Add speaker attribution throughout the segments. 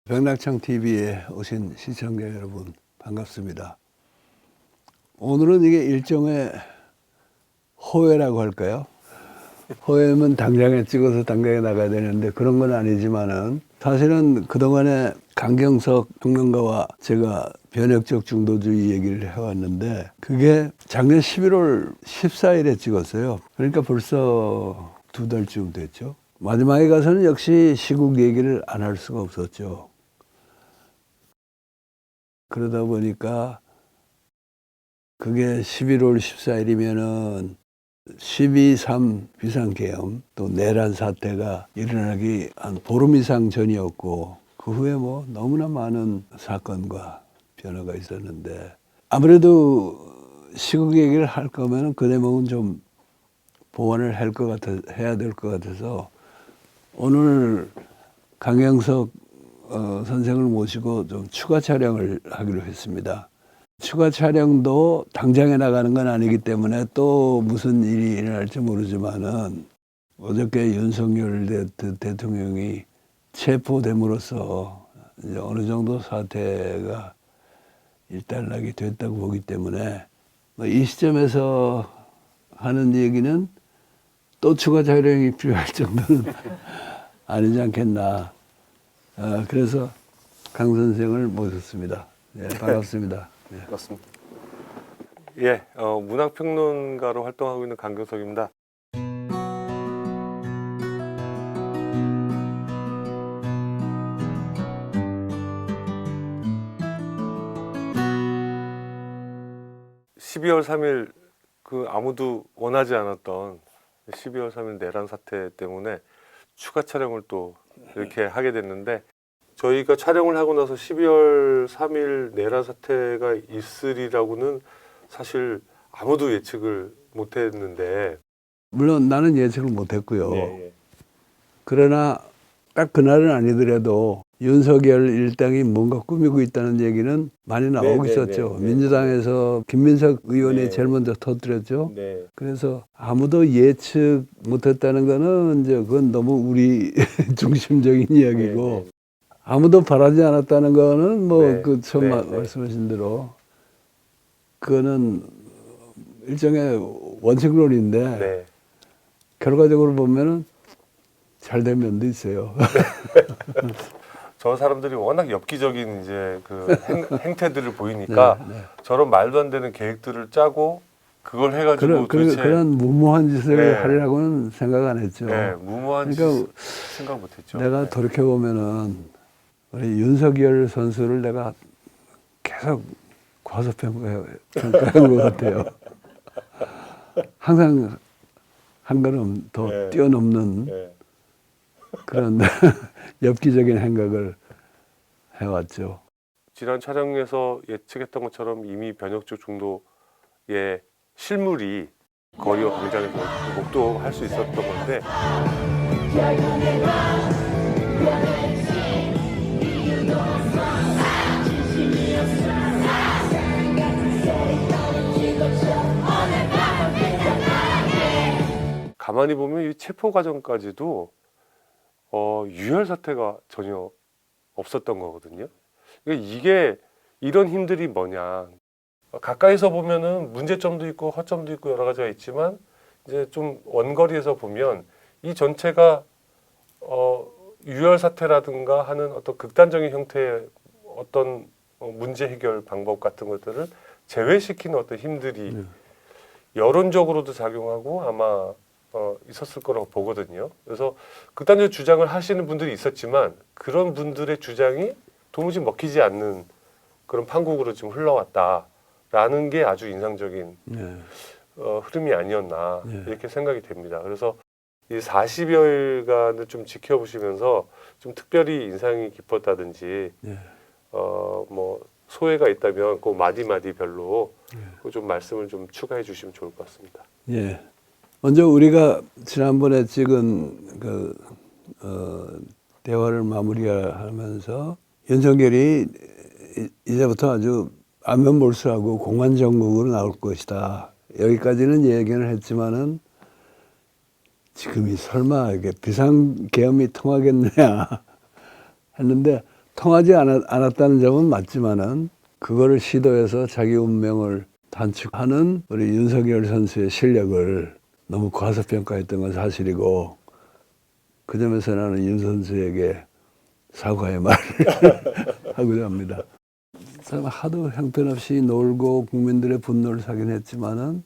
Speaker 1: 백낙창 TV에 오신 시청자 여러분 반갑습니다. 오늘은 이게 일종의 호회라고 할까요? 호회면 당장에 찍어서 당장에 나가야 되는데 그런 건 아니지만은 사실은 그동안에 강경석 평론가와 제가 변혁적 중도주의 얘기를 해왔는데 그게 작년 11월 14일에 찍었어요. 그러니까 벌써 2달쯤 됐죠. 마지막에 가서는 역시 시국 얘기를 안 할 수가 없었죠. 그러다 보니까 그게 11월 14일이면은 12.3 비상계엄 또 내란 사태가 일어나기 한 보름 이상 전이었고 그 후에 뭐 너무나 많은 사건과 변화가 있었는데 아무래도 시국 얘기를 할 거면은 그 대목은 좀 보완을 해야 될 것 같아서 오늘 강경석 선생을 모시고 좀 추가 촬영을 하기로 했습니다. 추가 촬영도 당장에 나가는 건 아니기 때문에 또 무슨 일이 일어날지 모르지만은 어저께 윤석열 대통령이 체포됨으로써 이제 어느 정도 사태가 일단락이 됐다고 보기 때문에 이 시점에서 하는 얘기는 또 추가 촬영이 필요할 정도는 아니지 않겠나. 그래서 강 선생을 모셨습니다. 네, 반갑습니다. 네.
Speaker 2: 맞습니다. 예, 문학평론가로 활동하고 있는 강경석입니다. (12월 3일) 그 아무도 원하지 않았던 12월 3일 내란 사태 때문에 추가 촬영을 또 이렇게 하게 됐는데 저희가 촬영을 하고 나서 12월 3일 내란 사태가 있으리라고는 사실 아무도 예측을 못했는데
Speaker 1: 물론 나는 예측을 못했고요.
Speaker 2: 예.
Speaker 1: 그러나 딱 그날은 아니더라도 윤석열 일당이 뭔가 꾸미고 있다는 얘기는 많이 나오고 있었죠. 민주당에서 김민석 의원이 제일 먼저 터뜨렸죠. 그래서 아무도 예측 못했다는 거는 이제 그건 너무 우리 중심적인 이야기고 아무도 바라지 않았다는 거는 뭐 그 처음 말씀하신 대로 그거는 일종의 원칙론인데 결과적으로 보면은 잘 된 면도 있어요.
Speaker 2: 저 사람들이 워낙 엽기적인 이제 그 행태들을 보이니까 저런 말도 안 되는 계획들을 짜고 그걸 해가지고
Speaker 1: 그런 무모한 짓을 하려고는 생각 안 했죠.
Speaker 2: 무모한 짓 생각 못했죠.
Speaker 1: 내가 돌이켜 보면은 우리 윤석열 선수를 내가 계속 과소평가한 것 같아요. 항상 한 걸음 더 뛰어넘는 그런 엽기적인 행각을 해왔죠.
Speaker 2: 지난 촬영에서 예측했던 것처럼 이미 변혁적 중도의 실물이 거리와 광장에서 목도할 수 있었던 건데 가만히 보면 이 체포 과정까지도 유혈 사태가 전혀 없었던 거거든요. 이게 이런 힘들이 뭐냐. 가까이서 보면은 문제점도 있고 허점도 있고 여러 가지가 있지만 이제 좀 원거리에서 보면 이 전체가 유혈 사태라든가 하는 어떤 극단적인 형태의 어떤 문제 해결 방법 같은 것들을 제외시키는 어떤 힘들이 여론적으로도 작용하고 아마 있었을 거라고 보거든요. 그래서 극단적 주장을 하시는 분들이 있었지만 그런 분들의 주장이 도무지 먹히지 않는 그런 판국으로 지금 흘러왔다라는 게 아주 인상적인 흐름이 아니었나 이렇게 생각이 됩니다. 그래서 이 40여일간을 좀 지켜보시면서 좀 특별히 인상이 깊었다든지 뭐 소회가 있다면 그 마디마디별로 좀 말씀을 좀 추가해 주시면 좋을 것 같습니다.
Speaker 1: 예. 먼저 우리가 지난번에 찍은 그 대화를 마무리하면서 윤석열이 이제부터 아주 안면몰수하고 공안정국으로 나올 것이다. 여기까지는 예견을 했지만은 지금이 설마 이게 비상계엄이 통하겠느냐 했는데 통하지 않았다는 점은 맞지만은 그거를 시도해서 자기 운명을 단축하는 우리 윤석열 선수의 실력을 너무 과소평가했던 건 사실이고, 그 점에서 나는 윤 선수에게 사과의 말을 하고자 합니다. 참 하도 형편없이 놀고 국민들의 분노를 사긴 했지만은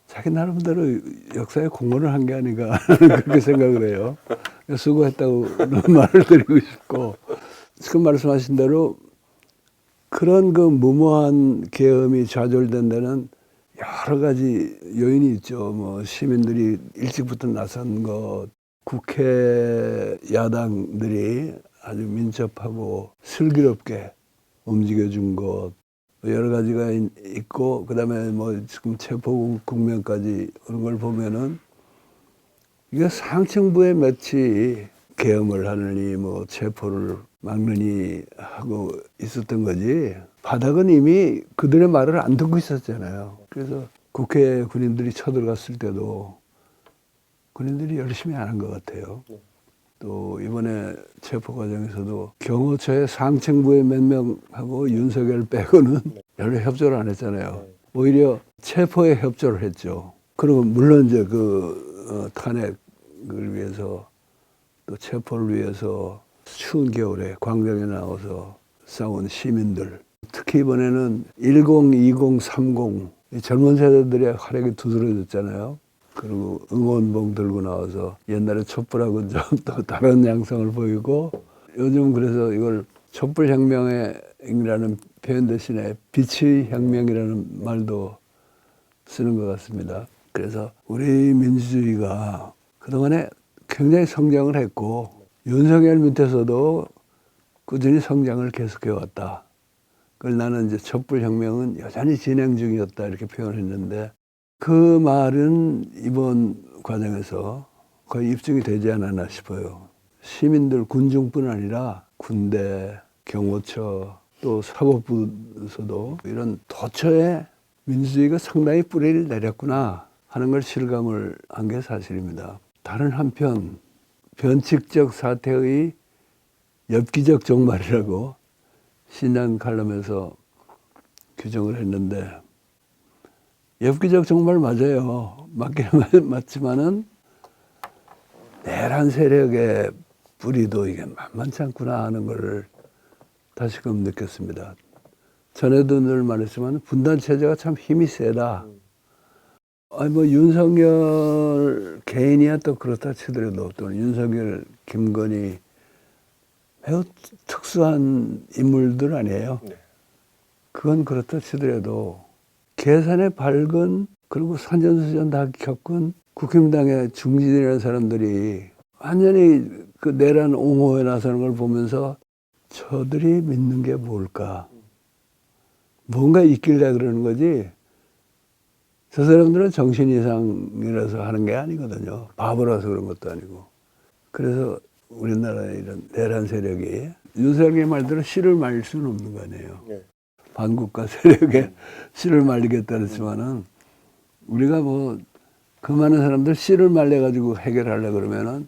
Speaker 1: 자기 나름대로 역사에 공헌을 한 게 아닌가 그렇게 생각을 해요. 수고했다고 말을 드리고 싶고, 지금 말씀하신 대로 그런 그 무모한 계엄이 좌절된 데는 여러 가지 요인이 있죠. 뭐 시민들이 일찍부터 나선 것, 국회 야당들이 아주 민첩하고 슬기롭게 움직여준 것, 여러 가지가 있고, 그다음에 뭐 지금 체포 국면까지 그런 걸 보면은 이게 상층부에 몇이 계엄을 하느니 뭐 체포를 막느니 하고 있었던 거지, 바닥은 이미 그들의 말을 안 듣고 있었잖아요. 그래서 국회 군인들이 쳐들어갔을 때도 군인들이 열심히 안 한 것 같아요. 또 이번에 체포 과정에서도 경호처의 상층부에 몇 명하고 윤석열 빼고는 별로 협조를 안 했잖아요. 오히려 체포에 협조를 했죠. 그리고 물론 이제 탄핵을 위해서 또 체포를 위해서 추운 겨울에 광장에 나와서 싸운 시민들, 특히 이번에는 10, 20, 30 이 젊은 세대들의 활약이 두드러졌잖아요. 그리고 응원봉 들고 나와서 옛날에 촛불하고는 좀 또 다른 양상을 보이고, 요즘 그래서 이걸 촛불혁명이라는 표현 대신에 빛의 혁명이라는 말도 쓰는 것 같습니다. 그래서 우리 민주주의가 그동안에 굉장히 성장을 했고, 윤석열 밑에서도 꾸준히 성장을 계속해 왔다. 그걸 나는 이제 촛불혁명은 여전히 진행 중이었다 이렇게 표현했는데, 그 말은 이번 과정에서 거의 입증이 되지 않았나 싶어요. 시민들, 군중뿐 아니라 군대, 경호처, 또 사법부에서도 이런 도처에 민주주의가 상당히 뿌리를 내렸구나 하는 걸 실감을 한 게 사실입니다. 다른 한편 변칙적 사태의 엽기적 종말이라고 신년 칼럼에서 규정을 했는데, 엽기적 종말 맞아요. 맞기는 맞지만은 내란 세력의 뿌리도 이게 만만치 않구나 하는 걸 다시금 느꼈습니다. 전에도 늘 말했지만 분단 체제가 참 힘이 세다. 아니 뭐 윤석열 개인이야 또 그렇다 치더라도, 또 윤석열, 김건희 매우 특수한 인물들 아니에요.
Speaker 2: 네.
Speaker 1: 그건 그렇다 치더라도 계산에 밝은, 그리고 산전수전 다 겪은 국힘당의 중진이라는 사람들이 완전히 그 내란 옹호에 나서는 걸 보면서 저들이 믿는 게 뭘까? 뭔가 있길래 그러는 거지, 저 사람들은 정신 이상이라서 하는 게 아니거든요. 바보라서 그런 것도 아니고. 그래서 우리나라의 이런 내란 세력이 윤석열 말대로 씨를 말릴 수는 없는 거 아니에요.
Speaker 2: 네.
Speaker 1: 반국가 세력에 씨를 말리겠다 그랬지만은, 우리가 뭐 그 많은 사람들 씨를 말려가지고 해결하려 그러면은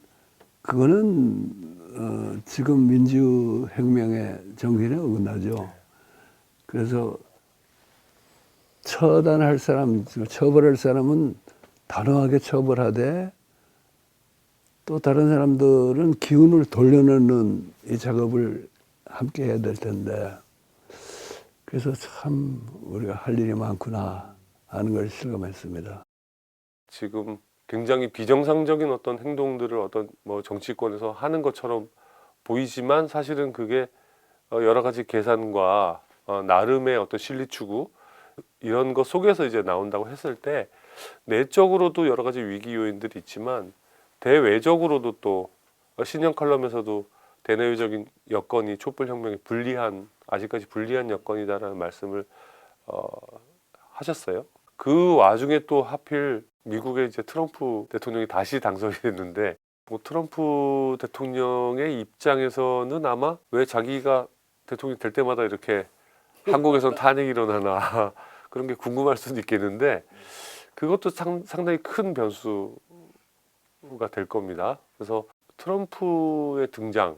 Speaker 1: 그거는 지금 민주혁명의 정신에 어긋나죠. 그래서 처단할 사람, 처벌할 사람은 단호하게 처벌하되, 또 다른 사람들은 기운을 돌려놓는 이 작업을 함께 해야 될 텐데, 그래서 참 우리가 할 일이 많구나 하는 걸 실감했습니다.
Speaker 2: 지금 굉장히 비정상적인 어떤 행동들을 어떤 뭐 정치권에서 하는 것처럼 보이지만, 사실은 그게 여러 가지 계산과 나름의 어떤 실리 추구 이런 것 속에서 이제 나온다고 했을 때, 내적으로도 여러 가지 위기 요인들이 있지만 대외적으로도 또 신년 칼럼에서도 대내외적인 여건이 촛불혁명에 아직까지 불리한 여건이다라는 말씀을 하셨어요. 그 와중에 또 하필 미국의 이제 트럼프 대통령이 다시 당선이 됐는데, 뭐 트럼프 대통령의 입장에서는 아마 왜 자기가 대통령이 될 때마다 이렇게 한국에선 탄핵이 일어나나 그런 게 궁금할 수도 있겠는데, 그것도 상당히 큰 변수가 될 겁니다. 그래서 트럼프의 등장,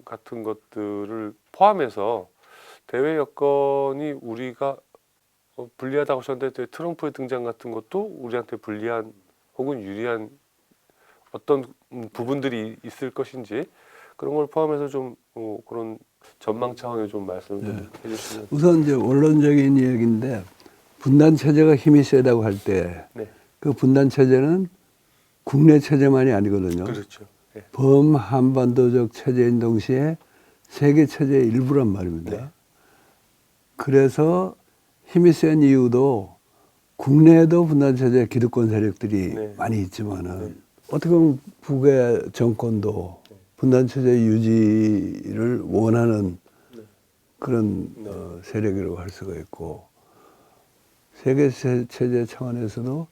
Speaker 2: 같은 것들을 포함해서 대외 여건이 우리가 불리하다고 하셨는데 트럼프의 등장 같은 것도 우리한테 불리한 혹은 유리한 어떤 부분들이 있을 것인지 그런 걸 포함해서 좀 그런 전망 차원의 좀 말씀 좀 해주시면.
Speaker 1: 우선 이제 원론적인 이야기인데 분단 체제가 힘이 세다고 할 때 그
Speaker 2: 네.
Speaker 1: 분단 체제는 국내 체제만이 아니거든요.
Speaker 2: 그렇죠. 네.
Speaker 1: 범한반도적 체제인 동시에 세계 체제의 일부란 말입니다.
Speaker 2: 네.
Speaker 1: 그래서 힘이 센 이유도 국내에도 분단 체제 기득권 세력들이
Speaker 2: 네.
Speaker 1: 많이 있지만은
Speaker 2: 네.
Speaker 1: 어떻게 보면 북의 정권도 분단 체제 유지를 원하는 그런
Speaker 2: 네.
Speaker 1: 세력이라고 할 수가 있고 세계 체제 차원에서도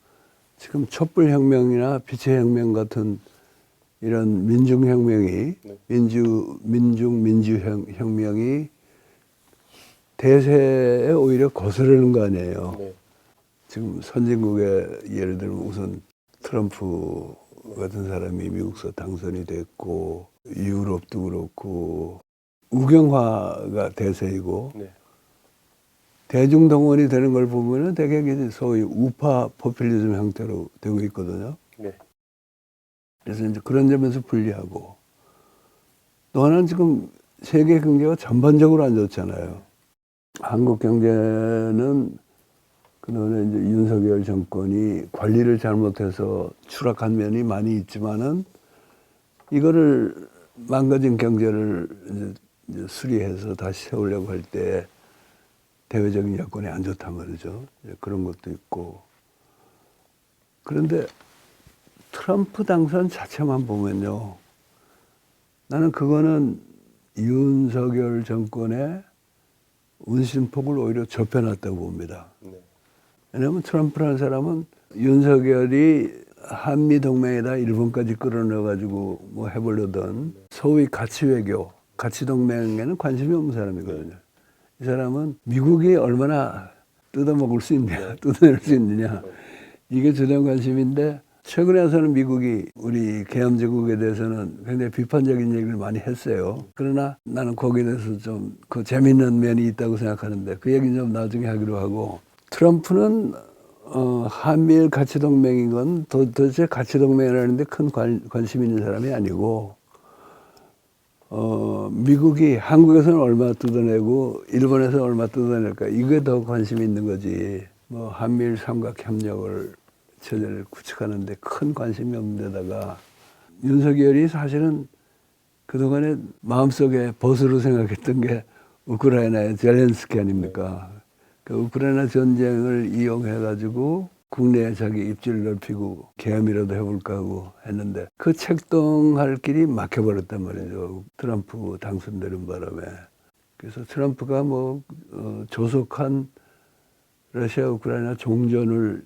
Speaker 1: 지금 촛불혁명이나 빛의 혁명 같은 이런 민중혁명이
Speaker 2: 네.
Speaker 1: 민중민주혁명이 대세에 오히려 거스르는 거 아니에요.
Speaker 2: 네.
Speaker 1: 지금 선진국에 예를 들면 우선 트럼프 같은 사람이 미국서 당선이 됐고 유럽도 그렇고 우경화가 대세이고
Speaker 2: 네.
Speaker 1: 대중동원이 되는 걸 보면은 되게 이제 소위 우파 포퓰리즘 형태로 되고 있거든요.
Speaker 2: 네.
Speaker 1: 그래서 이제 그런 점에서 불리하고 또 하나는 지금 세계 경제가 전반적으로 안 좋잖아요. 한국 경제는 그동안에 이제 윤석열 정권이 관리를 잘못해서 추락한 면이 많이 있지만은 이거를 망가진 경제를 이제 수리해서 다시 세우려고 할 때 대외적인 여건이 안 좋단 말이죠. 그런 것도 있고. 그런데 트럼프 당선 자체만 보면요. 나는 그거는 윤석열 정권의 운신폭을 오히려 좁혀놨다고 봅니다.
Speaker 2: 네.
Speaker 1: 왜냐하면 트럼프라는 사람은 윤석열이 한미동맹에다 일본까지 끌어넣어가지고 뭐 해보려던 소위 가치외교, 가치동맹에는 관심이 없는 사람이거든요. 이 사람은 미국이 얼마나 뜯어먹을 수 있냐, 뜯어낼 수 있느냐, 이게 주된 관심인데 최근에 와서는 미국이 우리 계엄제국에 대해서는 굉장히 비판적인 얘기를 많이 했어요. 그러나 나는 거기에 대해서 좀 그 재밌는 면이 있다고 생각하는데 그 얘기는 좀 나중에 하기로 하고 트럼프는 한미일 가치동맹인 건 도대체 가치동맹이라는데 큰 관심 있는 사람이 아니고 미국이 한국에서는 얼마 뜯어내고 일본에서는 얼마 뜯어낼까 이게 더 관심이 있는 거지. 뭐 한미일 삼각협력을 체제를 구축하는데 큰 관심이 없는 데다가 윤석열이 사실은 그동안에 마음속에 보수로 생각했던 게 우크라이나의 젤렌스키 아닙니까? 그 우크라이나 전쟁을 이용해가지고 국내에 자기 입지를 넓히고 계엄이라도 해볼까 하고 했는데 그 책동할 길이 막혀버렸단 말이죠. 트럼프 당선되는 바람에. 그래서 트럼프가 뭐 조속한 러시아 우크라이나 종전을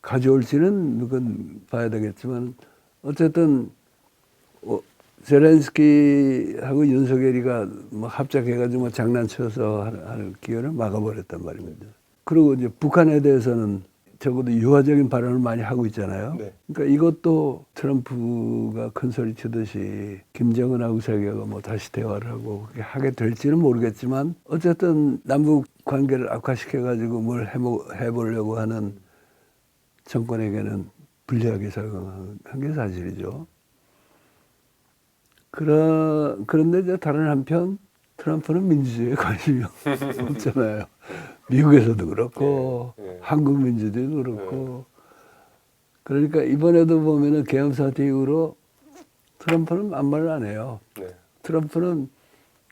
Speaker 1: 가져올지는 누군 봐야 되겠지만 어쨌든 젤렌스키하고 윤석열이가 뭐 합작해가지고 뭐 장난쳐서 할 기회를 막아버렸단 말입니다. 그리고 이제 북한에 대해서는 적어도 유화적인 발언을 많이 하고 있잖아요.
Speaker 2: 네.
Speaker 1: 그러니까 이것도 트럼프가 큰 소리 치듯이 김정은하고 자기가 뭐 다시 대화를 하고 그렇게 하게 될지는 모르겠지만 어쨌든 남북 관계를 악화시켜가지고 뭘 해보려고 하는 정권에게는 불리하게 작용한 게 사실이죠. 그런데 이제 다른 한편 트럼프는 민주주의에 관심이 없잖아요. 미국에서도 그렇고
Speaker 2: 네, 네.
Speaker 1: 한국 민주주의도 그렇고 그러니까 이번에도 보면은 계엄 사태 이후로 트럼프는 아무 말을 안 해요.
Speaker 2: 네.
Speaker 1: 트럼프는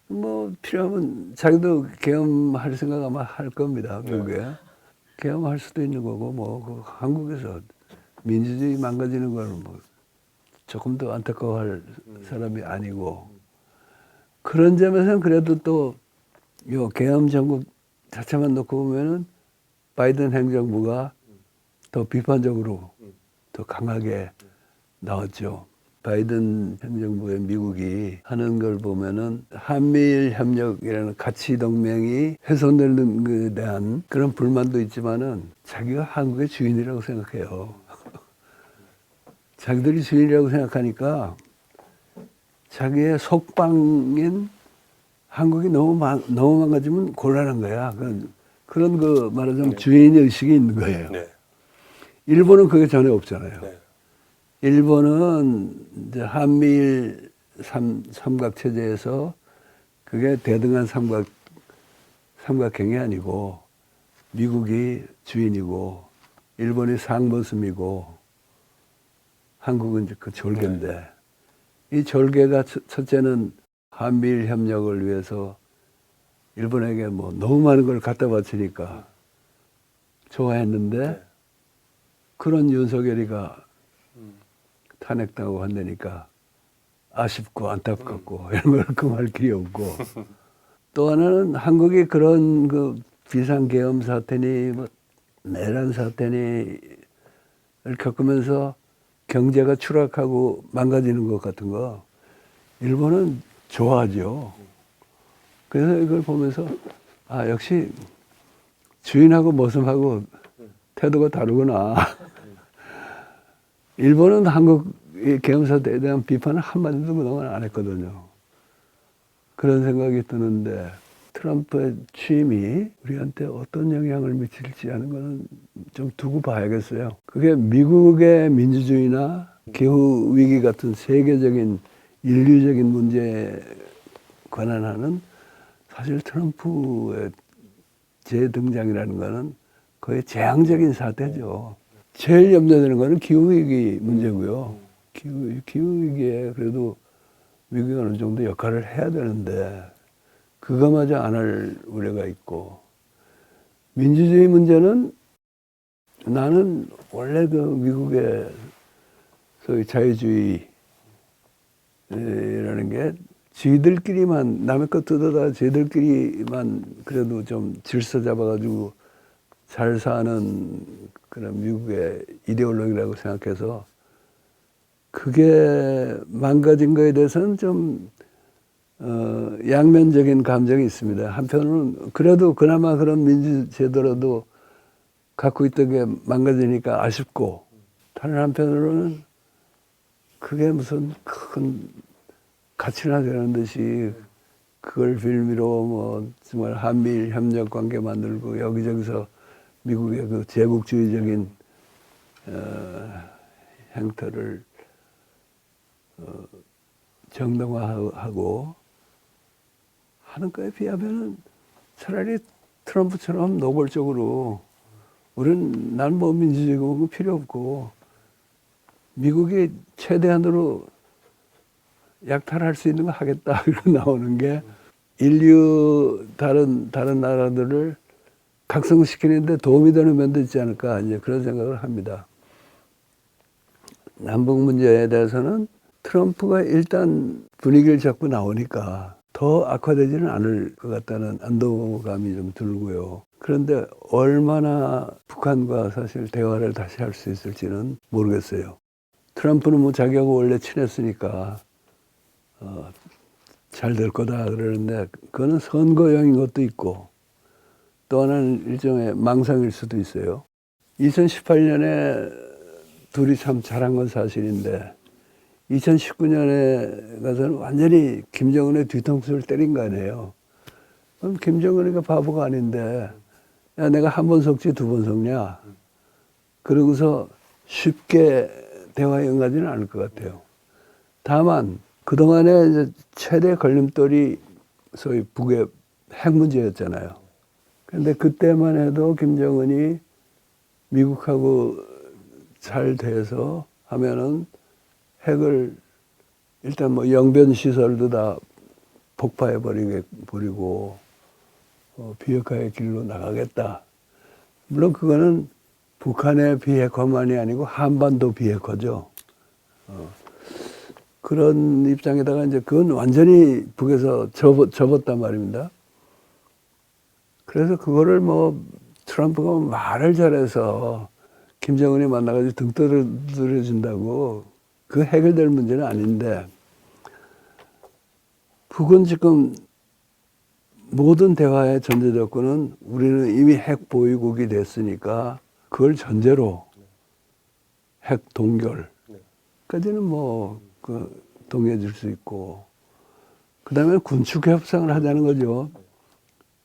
Speaker 1: 뭐 필요하면 자기도 계엄할 생각 아마 할 겁니다. 미국에. 계엄할 수도 있는 거고 뭐 그 한국에서 민주주의 망가지는 걸 뭐 조금 더 안타까워할 사람이 아니고 그런 점에서는 그래도 또 요 계엄 정국 자체만 놓고 보면은 바이든 행정부가 더 비판적으로 더 강하게 나왔죠. 바이든 행정부의 미국이 하는 걸 보면은 한미일 협력이라는 가치 동맹이 훼손되는 것에 대한 그런 불만도 있지만은 자기가 한국의 주인이라고 생각해요. 자기들이 주인이라고 생각하니까 자기의 속방인 한국이 너무 망가지면 곤란한 거야. 그런 말하자면
Speaker 2: 네.
Speaker 1: 주인 의식이 있는 거예요.
Speaker 2: 네.
Speaker 1: 일본은 그게 전혀 없잖아요.
Speaker 2: 네.
Speaker 1: 일본은 이제 한미일 삼각 체제에서 그게 대등한 삼각형이 아니고 미국이 주인이고 일본이 상보슴이고 한국은 이제 그 졸개인데 이 졸개가 첫째는 한미일 협력을 위해서 일본에게 뭐 너무 많은 걸 갖다 바치니까 좋아했는데
Speaker 2: 네.
Speaker 1: 그런 윤석열이가 탄핵당하고 한다니까 아쉽고 안타깝고 이런 걸 금할 길이 없고 또 하나는 한국이 그런 그 비상계엄 사태니 뭐 내란 사태니를 겪으면서 경제가 추락하고 망가지는 것 같은 거 일본은 좋아하죠. 그래서 이걸 보면서 아 역시 주인하고 모습하고 태도가 다르구나. 일본은 한국의 계엄 사태에 대한 비판을 한마디도 그동안 안 했거든요. 그런 생각이 드는데 트럼프의 취임이 우리한테 어떤 영향을 미칠지 하는 거는 좀 두고 봐야겠어요. 그게 미국의 민주주의나 기후 위기 같은 세계적인 인류적인 문제에 관한 하는 사실 트럼프의 재등장이라는 거는 거의 재앙적인 사태죠. 제일 염려되는 거는 기후 위기 문제고요. 기후 위기에 그래도 미국이 어느 정도 역할을 해야 되는데 그거마저 안 할 우려가 있고 민주주의 문제는 나는 원래 그 미국의 소위 자유주의라는 게 지들끼리만 남의 것 뜯어다 지들끼리만 그래도 좀 질서 잡아가지고 잘 사는 그런 미국의 이데올로기라고 생각해서 그게 망가진 거에 대해서는 좀 양면적인 감정이 있습니다. 한편으로는 그래도 그나마 그런 민주제도라도 갖고 있던 게 망가지니까 아쉽고 다른 한편으로는 그게 무슨 큰 가치나 되는 듯이 그걸 빌미로 뭐 정말 한미일 협력 관계 만들고 여기저기서 미국의 그 제국주의적인 행태를 정당화하고 하는 거에 비하면은 차라리 트럼프처럼 노골적으로 우리는 난 뭐 민주주의고 필요 없고 미국이 최대한으로 약탈할 수 있는 거 하겠다 이렇게 나오는 게 인류 다른 나라들을 각성시키는데 도움이 되는 면도 있지 않을까 이제 그런 생각을 합니다. 남북 문제에 대해서는 트럼프가 일단 분위기를 잡고 나오니까 더 악화되지는 않을 것 같다는 안도감이 좀 들고요. 그런데 얼마나 북한과 사실 대화를 다시 할 수 있을지는 모르겠어요. 트럼프는 뭐 자기하고 원래 친했으니까 잘 될 거다 그러는데 그거는 선거용인 것도 있고 또 하나는 일종의 망상일 수도 있어요. 2018년에 둘이 참 잘한 건 사실인데 2019년에 가서는 완전히 김정은의 뒤통수를 때린 거 아니에요. 그럼 김정은이가 바보가 아닌데 야 내가 한 번 속지 두 번 속냐. 그러고서 쉽게 대화에 응하지는 않을 것 같아요. 다만 그동안에 이제 최대 걸림돌이 소위 북의 핵 문제였잖아요. 그런데 그때만 해도 김정은이 미국하고 잘 돼서 하면은 핵을 일단 뭐 영변 시설도 다 폭파해 버리고 비핵화의 길로 나가겠다. 물론 그거는 북한의 비핵화만이 아니고 한반도 비핵화죠. 그런 입장에다가 이제 그건 완전히 북에서 접었단 말입니다. 그래서 그거를 뭐 트럼프가 말을 잘해서 김정은이 만나가지고 등 두드려준다고 그 해결될 문제는 아닌데 북은 지금 모든 대화의 전제 조건은 우리는 이미 핵 보유국이 됐으니까 그걸 전제로 핵 동결까지는 뭐 그 동의해 줄 수 있고, 그 다음에 군축 협상을 하자는 거죠.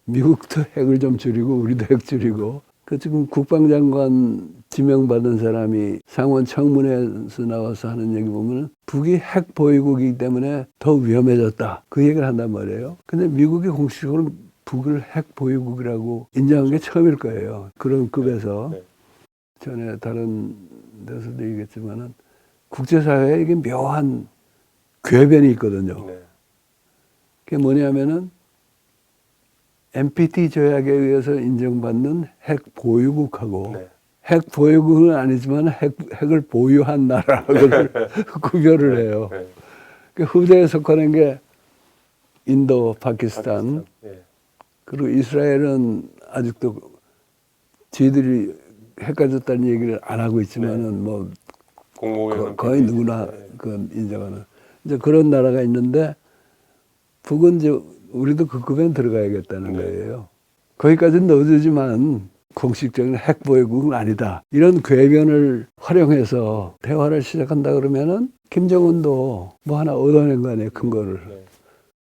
Speaker 1: 미국도 핵을 좀 줄이고 우리도 핵 줄이고. 그 지금 국방장관 지명받은 사람이 상원 청문회에서 나와서 하는 얘기 보면 북이 핵 보유국이기 때문에 더 위험해졌다, 그 얘기를 한단 말이에요. 근데 미국이 공식적으로 북을 핵 보유국이라고 인정한 게 처음일 거예요. 그런 급에서.
Speaker 2: 네.
Speaker 1: 전에 다른 데서도 얘기했지만은 국제사회에 이게 묘한 궤변이 있거든요.
Speaker 2: 네.
Speaker 1: 그게 뭐냐면은 NPT 조약에 의해서 인정받는 핵 보유국하고
Speaker 2: 네.
Speaker 1: 핵 보유국은 아니지만 핵을 보유한 나라를 구별을 해요.
Speaker 2: 네.
Speaker 1: 그 후대에 속하는 게 인도, 파키스탄,
Speaker 2: 네.
Speaker 1: 그리고 이스라엘은 아직도 지들이 핵 가졌다는 얘기를 안 하고 있지만은 뭐
Speaker 2: 공공연한
Speaker 1: 거의
Speaker 2: 비밀이죠.
Speaker 1: 누구나
Speaker 2: 네.
Speaker 1: 그 인정하는 이제 그런 나라가 있는데, 북은 이제 우리도 그 급에 들어가야겠다는
Speaker 2: 네.
Speaker 1: 거예요. 거기까지는 넣어주지만 공식적인 핵 보유국은 아니다, 이런 궤변을 활용해서 대화를 시작한다 그러면은 김정은도 뭐 하나 얻어낸 거 아니에요, 큰 거를.
Speaker 2: 네.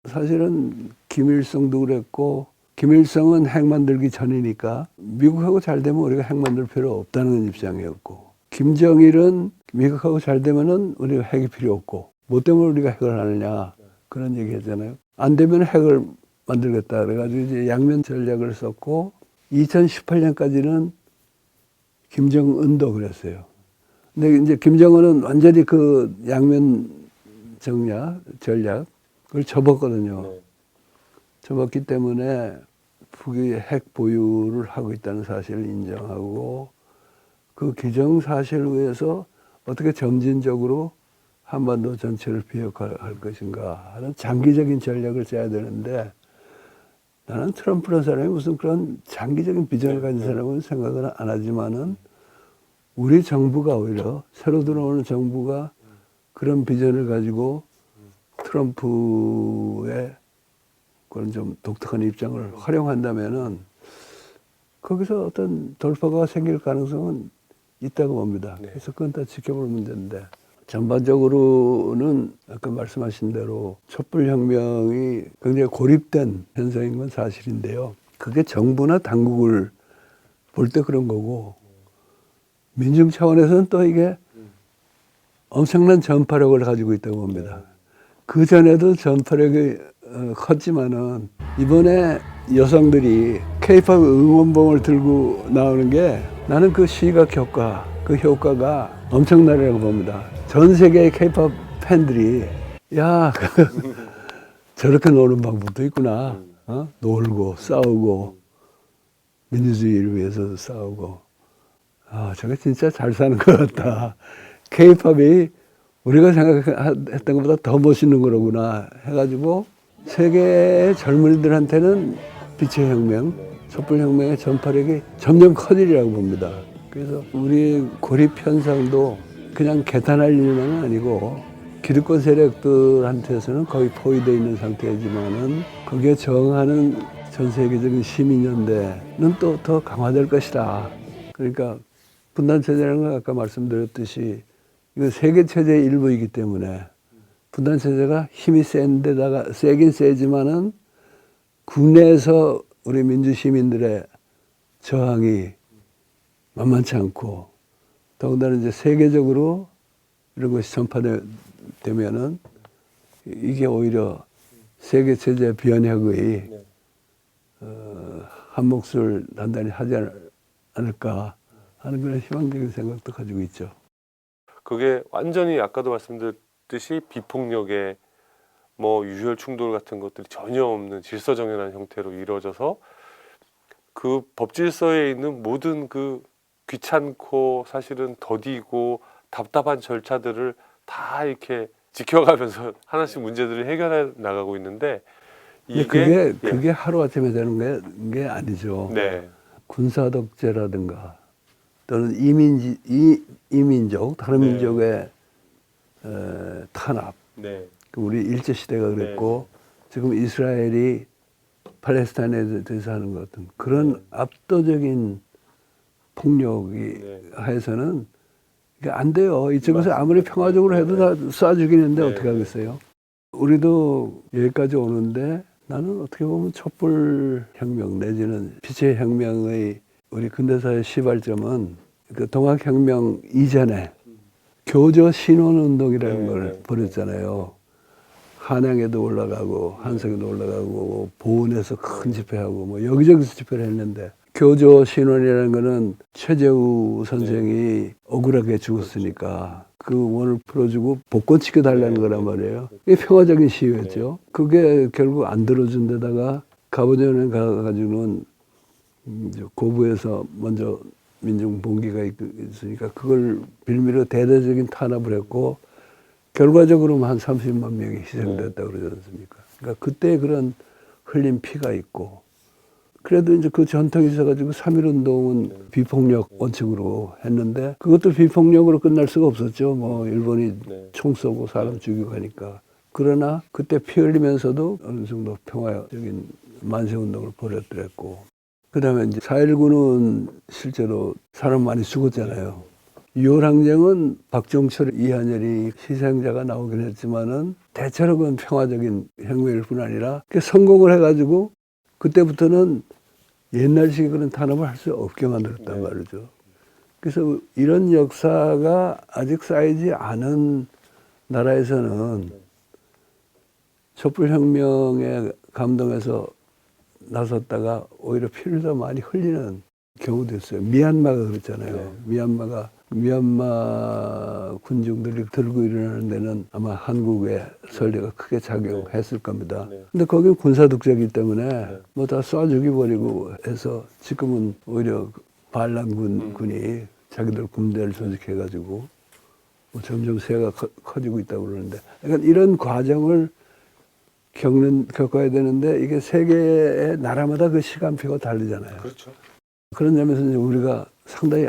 Speaker 1: 사실은 김일성도 그랬고, 김일성은 핵 만들기 전이니까 미국하고 잘 되면 우리가 핵 만들 필요 없다는 입장이었고, 김정일은 미국하고 잘 되면은 우리가 핵이 필요 없고, 뭐 때문에 우리가 핵을 하느냐, 그런 얘기 했잖아요. 안 되면 핵을 만들겠다 그래가지고 이제 양면 전략을 썼고, 2018년까지는 김정은도 그랬어요. 근데 이제 김정은은 완전히 그 양면 전략을 접었거든요.
Speaker 2: 네.
Speaker 1: 접었기 때문에 북이 핵 보유를 하고 있다는 사실을 인정하고, 그 기정사실을 위해서 어떻게 점진적으로 한반도 전체를 비핵화할 것인가 하는 장기적인 전략을 짜야 되는데, 나는 트럼프라는 사람이 무슨 그런 장기적인 비전을 가진 사람은 생각을 안 하지만은 우리 정부가 오히려 새로 들어오는 정부가 그런 비전을 가지고 트럼프의 그런 좀 독특한 입장을 활용한다면은 거기서 어떤 돌파가 생길 가능성은 있다고 봅니다.
Speaker 2: 네.
Speaker 1: 그래서 그건 다 지켜볼 문제인데, 전반적으로는 아까 말씀하신 대로 촛불혁명이 굉장히 고립된 현상인 건 사실인데요. 그게 정부나 당국을 볼 때 그런 거고, 민중 차원에서는 또 이게 엄청난 전파력을 가지고 있다고 봅니다. 그 전에도 전파력이 컸지만은 이번에 여성들이 K-팝 응원봉을 들고 나오는 게, 나는 그 시각 효과, 그 효과가 엄청나다고 봅니다. 전 세계의 K-팝 팬들이 야, 저렇게 노는 방법도 있구나. 놀고 싸우고 민주주의를 위해서 싸우고, 아, 저게 진짜 잘 사는 것 같다. K-팝이 우리가 생각했던 것보다 더 멋있는 거로구나 해가지고 세계의 젊은이들한테는 빛의 혁명, 촛불혁명의 전파력이 점점 커지리라고 봅니다. 그래서 우리 고립 현상도 그냥 개탄할 일만은 아니고, 기득권 세력들한테서는 거의 포위되어 있는 상태이지만은 거기에 저항하는 전 세계적인 시민연대는 또 더 강화될 것이다. 그러니까 분단체제라는 건 아까 말씀드렸듯이 이거 세계 체제의 일부이기 때문에 분단체제가 힘이 센 데다가 세긴 세지만은 국내에서 우리 민주시민들의 저항이 만만치 않고, 더군다나 이제 세계적으로 이런 것이 전파되면은 이게 오히려 세계 체제 변혁의 한 몫을 단단히 하지 않을까 하는 그런 희망적인 생각도 가지고 있죠.
Speaker 2: 그게 완전히 아까도 말씀드렸듯이 비폭력의 뭐 유혈 충돌 같은 것들이 전혀 없는 질서정연한 형태로 이루어져서 그 법질서에 있는 모든 그 귀찮고 사실은 더디고 답답한 절차들을 다 이렇게 지켜가면서 하나씩 문제들을 해결해 나가고 있는데, 이게
Speaker 1: 그게 하루아침에 되는 게 아니죠.
Speaker 2: 네.
Speaker 1: 군사 독재라든가 또는 이민족, 다른
Speaker 2: 네.
Speaker 1: 민족의 탄압,
Speaker 2: 네.
Speaker 1: 우리 일제시대가 그랬고, 지금 이스라엘이 팔레스타인에 대해서 하는 것 같은 그런 압도적인 폭력이 하에서는 그러니까 안 돼요. 이쪽에서
Speaker 2: 맞습니다.
Speaker 1: 아무리 평화적으로 해도 다 쏴 죽이는데
Speaker 2: 네,
Speaker 1: 어떻게
Speaker 2: 네.
Speaker 1: 하겠어요? 우리도 여기까지 오는데 나는 어떻게 보면 촛불 혁명 내지는 빛의 혁명의 우리 근대사의 시발점은 그 동학혁명 이전에 교조 신원운동이라는
Speaker 2: 네,
Speaker 1: 걸
Speaker 2: 네,
Speaker 1: 벌였잖아요. 한양에도 올라가고 한성에도 올라가고 보은에서 큰 집회하고 뭐 여기저기서 집회를 했는데 교조 신원이라는 거는 최재우 선생이 억울하게 죽었으니까 그 원을 풀어주고 복권 지켜달라는
Speaker 2: 네,
Speaker 1: 거란
Speaker 2: 네.
Speaker 1: 말이에요. 이게 평화적인 시위였죠. 그게 결국 안 들어준 데다가 가보전에 가가지고는 이제 고부에서 먼저 민중 봉기가 있으니까 그걸 빌미로 대대적인 탄압을 했고 결과적으로 한 30만 명이 희생됐다고 그러지 않습니까? 그러니까 그때 그런 흘린 피가 있고 그래도 이제 그 전통이 있어가지고 3.1운동은 비폭력 원칙으로 했는데 그것도 비폭력으로 끝날 수가 없었죠. 뭐 일본이
Speaker 2: 네.
Speaker 1: 총 쏘고 사람 죽이고 하니까. 그러나 그때 피 흘리면서도 어느 정도 평화적인 만세운동을 벌였더랬고 그 다음에 이제 4.19는 실제로 사람 많이 죽었잖아요. 6월 항쟁은 박종철, 이한열이 희생자가 나오긴 했지만은 대체로 평화적인 혁명일 뿐 아니라 성공을 해가지고 그때부터는 옛날식으로는 탄압을 할 수 없게 만들었단
Speaker 2: 네.
Speaker 1: 말이죠. 그래서 이런 역사가 아직 쌓이지 않은 나라에서는 촛불혁명에 감동해서 나섰다가 오히려 피를 더 많이 흘리는 경우도 있어요. 미얀마가 그렇잖아요.
Speaker 2: 네.
Speaker 1: 미얀마 군중들이 들고 일어나는 데는 아마 한국의 설례가 크게 작용했을 겁니다.
Speaker 2: 네.
Speaker 1: 근데 거긴 군사독재이기 때문에
Speaker 2: 네.
Speaker 1: 뭐 다 쏴 죽여버리고 해서 지금은 오히려 반란군이 자기들 군대를 조직해가지고 뭐 점점 세가 커지고 있다고 그러는데 그러니까 이런 과정을 겪어야 되는데 이게 세계의 나라마다 그 시간표가 다르잖아요.
Speaker 2: 그렇죠.
Speaker 1: 그런 점에서 이제 우리가 상당히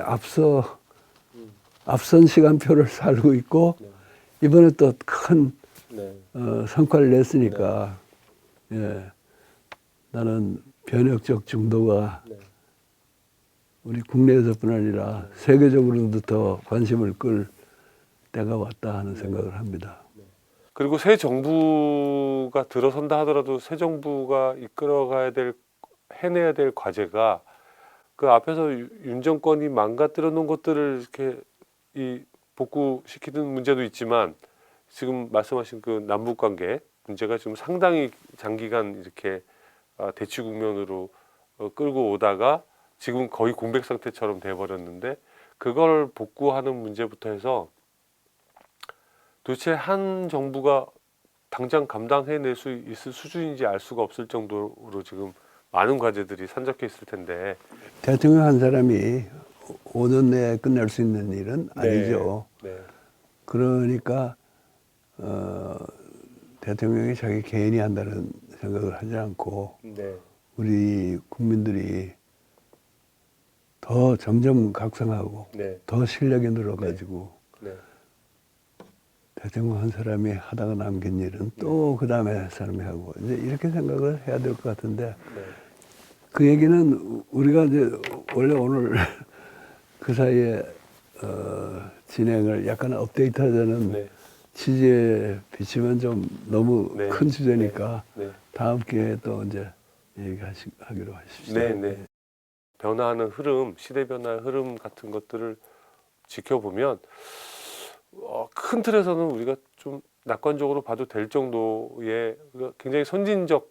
Speaker 1: 앞선 시간표를 살고 있고
Speaker 2: 네.
Speaker 1: 이번에 또 큰
Speaker 2: 네.
Speaker 1: 성과를 냈으니까 예, 나는 변혁적 중도가
Speaker 2: 네.
Speaker 1: 우리 국내에서뿐 아니라 세계적으로도 더 관심을 끌 때가 왔다 하는 생각을 합니다.
Speaker 2: 그리고 새 정부가 들어선다 하더라도 새 정부가 해내야 될 과제가 그 앞에서 윤 정권이 망가뜨려 놓은 것들을 이렇게 복구시키는 문제도 있지만 지금 말씀하신 그 남북 관계 문제가 지금 상당히 장기간 이렇게 대치 국면으로 끌고 오다가 지금 거의 공백 상태처럼 돼버렸는데 그걸 복구하는 문제부터 해서 도대체 한 정부가 당장 감당해낼 수 있을 수준인지 알 수가 없을 정도로 지금 많은 과제들이 산적해 있을 텐데
Speaker 1: 대통령 한 사람이 5년 내에 끝낼 수 있는 일은 아니죠.
Speaker 2: 네.
Speaker 1: 그러니까 대통령이 자기 개인이 한다는 생각을 하지 않고
Speaker 2: 네.
Speaker 1: 우리 국민들이 더 점점 각성하고
Speaker 2: 네.
Speaker 1: 더 실력이 늘어가지고
Speaker 2: 네.
Speaker 1: 대통령 한 사람이 하다가 남긴 일은 또 그 다음에 사람이 하고 이제 이렇게 생각을 해야 될 것 같은데
Speaker 2: 네.
Speaker 1: 그 얘기는 우리가 이제 원래 오늘 그 사이에 진행을 약간 업데이트하자는
Speaker 2: 네.
Speaker 1: 취지에 비치면 좀 너무
Speaker 2: 네.
Speaker 1: 큰 주제니까
Speaker 2: 네.
Speaker 1: 다음 기회에 또 이제 얘기하기로 하십시오.
Speaker 2: 네. 네. 변화하는 흐름, 시대 변화의 흐름 같은 것들을 지켜보면 큰 틀에서는 우리가 좀 낙관적으로 봐도 될 정도의 굉장히 선진적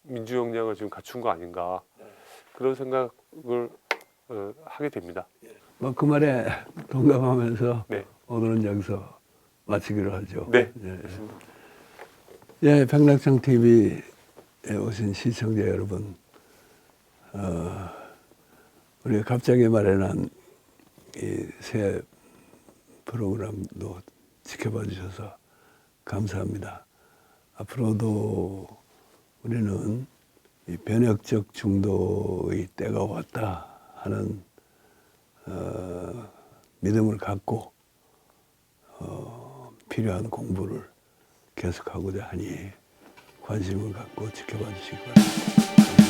Speaker 2: 민주 역량을 지금 갖춘 거 아닌가 그런 생각을 하게 됩니다.
Speaker 1: 뭐 그 말에 동감하면서
Speaker 2: 네.
Speaker 1: 오늘은 여기서 마치기로 하죠.
Speaker 2: 네.
Speaker 1: 예, 백락장 TV에 오신 시청자 여러분, 우리가 갑자기 마련한 이 새 프로그램도 지켜봐 주셔서 감사합니다. 앞으로도 우리는 이 변혁적 중도의 때가 왔다 하는 믿음을 갖고 필요한 공부를 계속하고자 하니 관심을 갖고 지켜봐 주시기 바랍니다.